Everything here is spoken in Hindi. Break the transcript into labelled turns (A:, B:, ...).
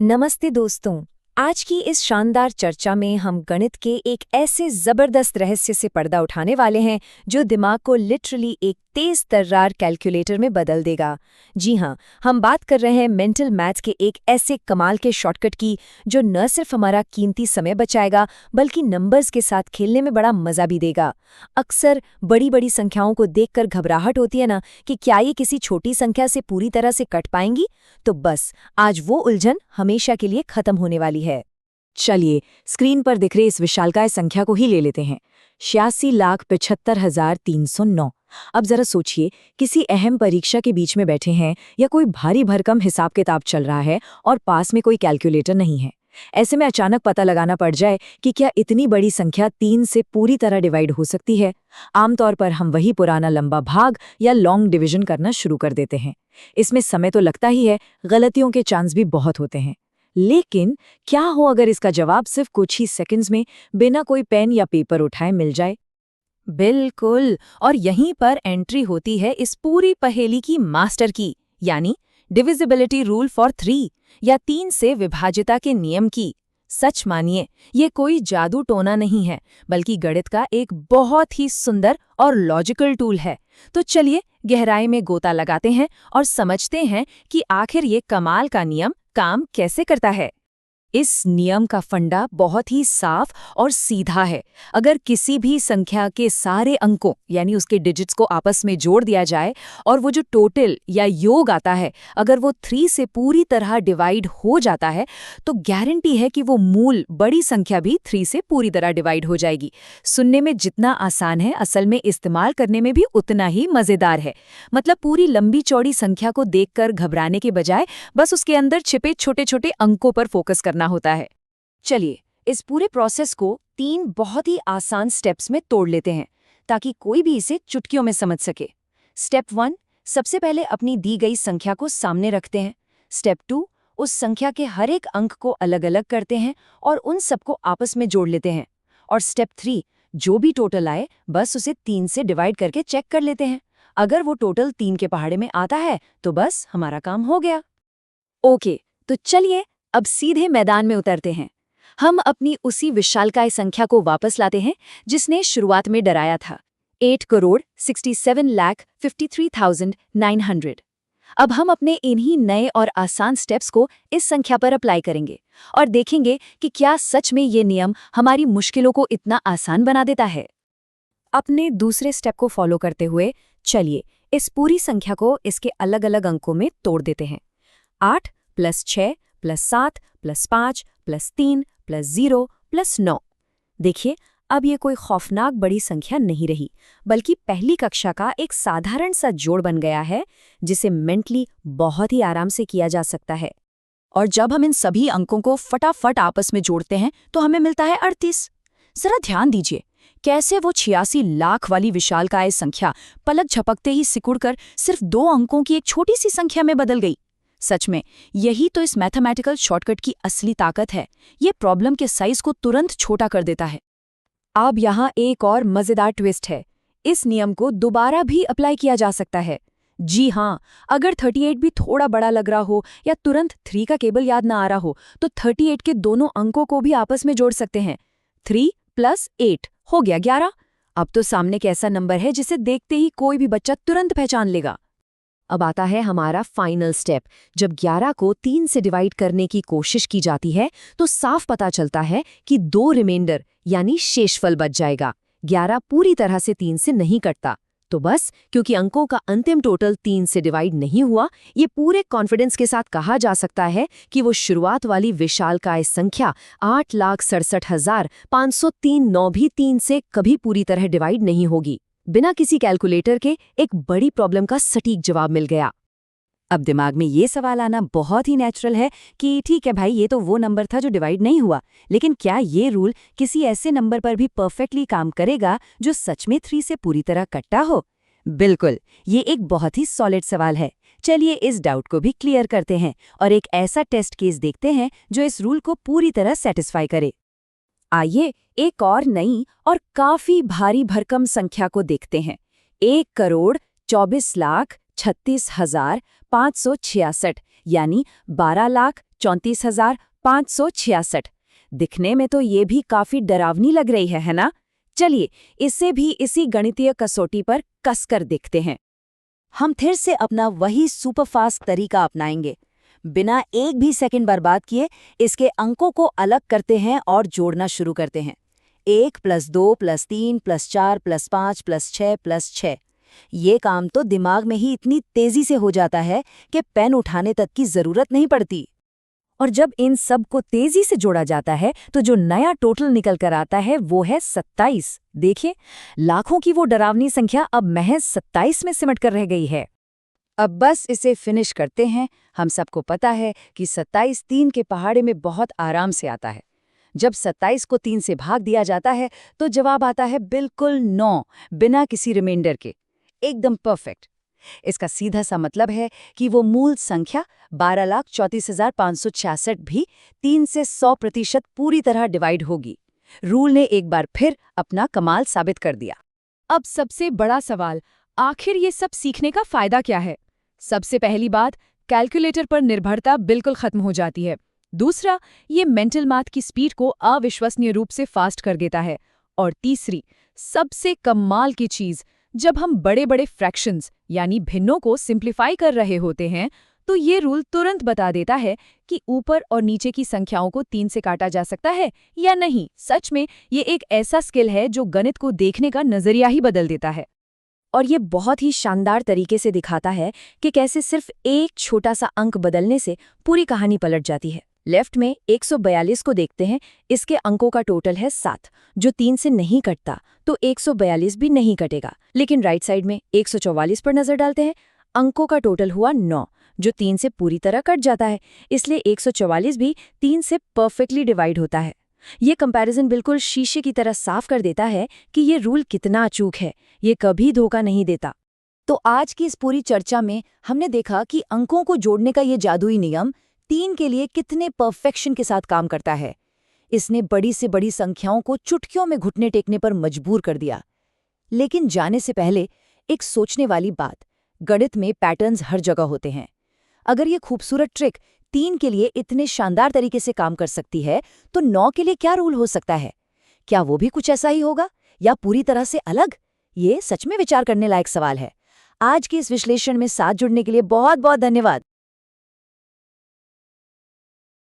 A: नमस्ते दोस्तों। आज की इस शानदार चर्चा में हम गणित के एक ऐसे जबरदस्त रहस्य से पर्दा उठाने वाले हैं जो दिमाग को लिटरली एक तेज तर्रार कैलकुलेटर में बदल देगा। जी हाँ, हम बात कर रहे हैं मेंटल मैथ्स के एक ऐसे कमाल के शॉर्टकट की जो न सिर्फ हमारा कीमती समय बचाएगा बल्कि नंबर्स के साथ खेलने में बड़ा मजा भी देगा। अक्सर बड़ी बड़ी संख्याओं को देखकर घबराहट होती है ना कि क्या ये किसी छोटी संख्या से पूरी तरह से कट पाएंगी, तो बस आज वो उलझन हमेशा के लिए खत्म होने वाली है।
B: चलिए स्क्रीन पर दिख रही इस विशालकाय संख्या को ही ले लेते हैं, 86,75,309। अब जरा सोचिए, किसी अहम परीक्षा के बीच में बैठे हैं या कोई भारी भरकम हिसाब किताब चल रहा है और पास में कोई कैलकुलेटर नहीं है। ऐसे में अचानक पता लगाना पड़ जाए कि क्या इतनी बड़ी संख्या 3 से पूरी तरह डिवाइड हो सकती है। आमतौर पर हम वही पुराना लंबा भाग या लॉन्ग डिवीजन करना शुरू कर देते हैं। इसमें समय तो लगता ही है, गलतियों के चांस भी बहुत होते हैं। लेकिन क्या हो अगर इसका जवाब सिर्फ कुछ ही सेकंड्स में बिना कोई पेन या पेपर उठाए मिल जाए?
A: बिल्कुल, और यहीं पर एंट्री होती है इस पूरी पहेली की मास्टर की, यानी डिविजिबिलिटी रूल फॉर 3 या 3 से विभाज्यता के नियम की। सच मानिए, ये कोई जादू टोना नहीं है, बल्कि गणित का एक बहुत ही सुंदर और लॉजिकल टूल है। तो चलिए गहराई में गोता लगाते हैं और समझते हैं कि आखिर ये कमाल का नियम काम कैसे करता है।
B: इस नियम का फंडा बहुत ही साफ और सीधा है। अगर किसी भी संख्या के सारे अंकों यानी उसके डिजिट्स को आपस में जोड़ दिया जाए और वो जो टोटल या योग आता है, अगर वो 3 से पूरी तरह डिवाइड हो जाता है, तो गारंटी है कि वो मूल बड़ी संख्या भी 3 से पूरी तरह डिवाइड हो जाएगी। सुनने में जितना आसान है, असल में इस्तेमाल करने में भी उतना ही मजेदार है। मतलब पूरी लंबी चौड़ी संख्या को देखकर घबराने के बजाय बस उसके अंदर छिपे छोटे छोटे अंकों पर फोकस करना होता है।
A: चलिए इस पूरे प्रोसेस को 3 बहुत ही आसान स्टेप्स में तोड़ लेते हैं ताकि कोई भी इसे चुटकियों में समझ सके। स्टेप 1, सबसे पहले अपनी दी गई संख्या को सामने रखते हैं। स्टेप 2, उस संख्या के हर एक अंक को अलग अलग करते हैं और उन सबको आपस में जोड़ लेते हैं। और स्टेप 3, जो भी टोटल आए बस उसे 3 से डिवाइड करके चेक कर लेते हैं। अगर वो टोटल 3 के पहाड़े में आता है तो बस हमारा काम हो गया।
B: ओके, तो चलिए अब सीधे मैदान में उतरते हैं। हम अपनी उसी विशालकाय संख्या को वापस लाते हैं जिसने शुरुआत में डराया था, 8,67,53,900। अब हम अपने इन्हीं नए और आसान स्टेप्स को इस संख्या पर अप्लाई करेंगे और देखेंगे कि क्या सच में ये नियम हमारी मुश्किलों को इतना आसान बना देता है। अपने दूसरे स्टेप को फॉलो करते हुए चलिए इस पूरी संख्या को इसके अलग अलग अंकों में तोड़ देते हैं। 8 + 6 + 7 + 5 + 3 + 0 + 9। देखिए, अब ये कोई खौफनाक बड़ी संख्या नहीं रही, बल्कि पहली कक्षा का एक साधारण सा जोड़ बन गया है जिसे मेंटली बहुत ही आराम से किया जा सकता है। और जब हम इन सभी अंकों को फटाफट आपस में जोड़ते हैं तो हमें मिलता है 38। जरा ध्यान दीजिए कैसे वो 86 लाख वाली विशालकाय संख्या पलक झपकते ही सिकुड़कर सिर्फ 2 अंकों की एक छोटी सी संख्या में बदल गई। सच में यही तो इस मैथमेटिकल शॉर्टकट की असली ताकत है। ये प्रॉब्लम के साइज को तुरंत छोटा कर देता है। अब यहाँ एक और मजेदार ट्विस्ट है। इस नियम को दोबारा भी अप्लाई किया जा सकता है। जी हाँ, अगर 38 भी थोड़ा बड़ा लग रहा हो या तुरंत 3 का केबल याद ना आ रहा हो, तो 38 के दोनों अंकों को भी आपस में जोड़ सकते हैं। 3 + 8 हो गया 11। अब तो सामने एक ऐसा नंबर है जिसे देखते ही कोई भी बच्चा तुरंत पहचान लेगा। अब आता है हमारा फाइनल स्टेप। जब 11 को 3 से डिवाइड करने की कोशिश की जाती है तो साफ पता चलता है कि 2 रिमाइंडर यानी शेषफल बच जाएगा। 11 पूरी तरह से 3 से नहीं कटता। तो बस क्योंकि अंकों का अंतिम टोटल 3 से डिवाइड नहीं हुआ, ये पूरे कॉन्फिडेंस के साथ कहा जा सकता है कि वो शुरुआत वाली विशालकाय संख्या 8,67,503 भी 3 से कभी पूरी तरह डिवाइड नहीं होगी। बिना किसी कैलकुलेटर के एक बड़ी प्रॉब्लम का सटीक जवाब मिल गया। अब दिमाग में ये सवाल आना बहुत ही नेचुरल है कि ठीक है भाई, ये तो वो नंबर था जो डिवाइड नहीं हुआ, लेकिन क्या ये रूल किसी ऐसे नंबर पर भी परफेक्टली काम करेगा जो सच में 3 से पूरी तरह कट्टा हो? बिल्कुल, ये एक बहुत ही सॉलिड सवाल है। चलिए इस डाउट को भी क्लियर करते हैं और एक ऐसा टेस्ट केस देखते हैं जो इस रूल को पूरी तरह सेटिस्फाई करे। आइए एक और नई और काफी भारी भरकम संख्या को देखते हैं। 1,24,36,566 यानी 12,34,566। दिखने में तो ये भी काफी डरावनी लग रही है ना? चलिए इसे भी इसी गणितीय कसौटी पर कसकर देखते हैं। हम फिर से अपना वही सुपरफास्ट तरीका अपनाएंगे। बिना एक भी सेकंड बर्बाद किए इसके अंकों को अलग करते हैं और जोड़ना शुरू करते हैं। 1 + 2 + 3 + 4 + 5 + 6 + 6। ये काम तो दिमाग में ही इतनी तेजी से हो जाता है कि पेन उठाने तक की जरूरत नहीं पड़ती। और जब इन सब को तेजी से जोड़ा जाता है तो जो नया टोटल निकल कर आता है वो है 27। देखिए, लाखों की वो डरावनी संख्या अब महज 27 में सिमट कर रह गई है। अब बस इसे फिनिश करते हैं। हम सबको पता है कि 27 3 के पहाड़े में बहुत आराम से आता है। जब 27 को 3 से भाग दिया जाता है तो जवाब आता है बिल्कुल 9, बिना किसी रिमाइंडर के, एकदम परफेक्ट। इसका सीधा सा मतलब है कि वो मूल संख्या 12,34,566 भी 3 से 100% पूरी तरह डिवाइड होगी। रूल ने एक बार फिर अपना कमाल साबित कर दिया।
C: अब सबसे बड़ा सवाल, आखिर ये सब सीखने का फायदा क्या है? सबसे पहली बात, कैलकुलेटर पर निर्भरता बिल्कुल खत्म हो जाती है। दूसरा, ये मेंटल मैथ की स्पीड को अविश्वसनीय रूप से फास्ट कर देता है। और तीसरी, सबसे कमाल की चीज, जब हम बड़े बड़े फ्रैक्शंस यानी भिन्नों को सिंप्लीफाई कर रहे होते हैं तो ये रूल तुरंत बता देता है कि ऊपर और नीचे की संख्याओं को 3 से काटा जा सकता है या नहीं। सच में ये एक ऐसा स्किल है जो गणित को देखने का नजरिया ही बदल देता है।
B: और ये बहुत ही शानदार तरीके से दिखाता है कि कैसे सिर्फ एक छोटा सा अंक बदलने से पूरी कहानी पलट जाती है। लेफ्ट में 142 को देखते हैं। इसके अंकों का टोटल है 7, जो 3 से नहीं कटता, तो 142 भी नहीं कटेगा। लेकिन राइट साइड में 144 पर नजर डालते हैं। अंकों का टोटल हुआ 9, जो 3 से पूरी तरह कट जाता है, इसलिए 144 भी 3 से परफेक्टली डिवाइड होता है। ये कंपैरिजन बिल्कुल शीशे की तरह साफ कर देता है कि ये रूल कितना अचूक है, ये कभी धोखा नहीं देता। तो आज की इस पूरी चर्चा में हमने देखा कि अंकों को जोड़ने का ये जादुई नियम 3 के लिए कितने परफेक्शन के साथ काम करता है। इसने बड़ी से बड़ी संख्याओं को चुटकियों में घुटने टेकने पर मजबूर कर दिया। लेकिन जाने से पहले एक सोचने वाली बात, गणित में पैटर्न्स हर जगह होते हैं। अगर ये खूबसूरत ट्रिक 3 के लिए इतने शानदार तरीके से काम कर सकती है, तो 9 के लिए क्या रूल हो सकता है? क्या वो भी कुछ ऐसा ही होगा या पूरी तरह से अलग? ये सच में विचार करने लायक सवाल है। आज के इस विश्लेषण में साथ जुड़ने के लिए बहुत बहुत धन्यवाद।